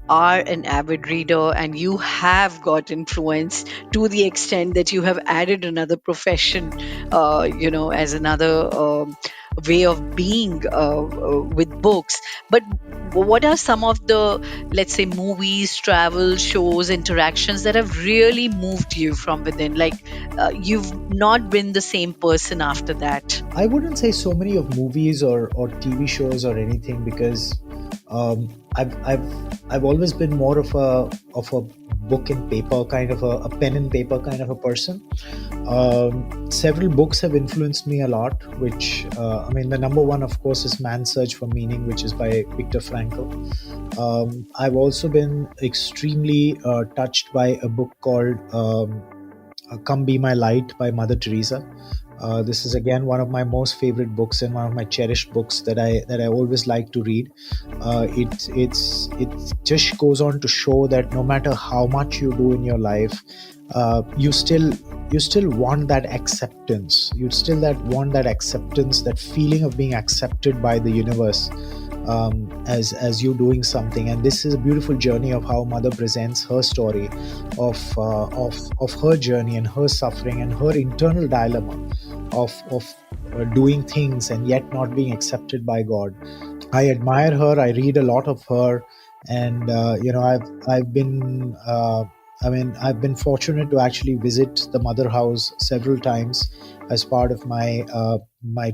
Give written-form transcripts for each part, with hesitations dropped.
are an avid reader and you have got influenced to the extent that you have added another profession, as another way of being with books. But what are some of the, let's say, movies, travel, shows, interactions that have really moved you from within? Like, you've not been the same person after that. I wouldn't say so many of movies or TV shows or anything, because I've always been more of a book and paper kind of a pen and paper kind of a person. Several books have influenced me a lot, which I mean, the number one, of course, is Man's Search for Meaning, which is by Viktor Frankl. I've also been extremely touched by a book called Come Be My Light by Mother Teresa. This is again one of my most favorite books and one of my cherished books that I always like to read. It just goes on to show that no matter how much you do in your life, you still want that acceptance. You still want that acceptance, that feeling of being accepted by the universe, as you doing something. And this is a beautiful journey of how Mother presents her story of her journey and her suffering and her internal dilemma of doing things and yet not being accepted by God. I admire her. I read a lot of her, and I've been I've been fortunate to actually visit the Mother House several times as part of my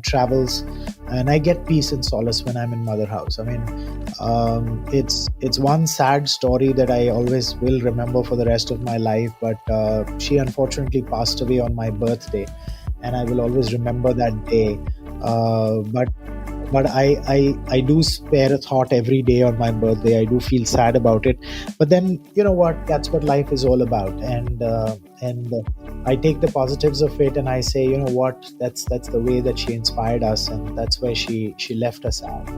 travels, and I get peace and solace when I'm in Mother House. I mean, it's one sad story that I always will remember for the rest of my life. But she unfortunately passed away on my birthday, and I will always remember that day. But I do spare a thought every day on my birthday. I do feel sad about it, but then you know what? That's what life is all about, and I take the positives of it, and I say, you know what? That's the way that she inspired us, and that's where she left us at.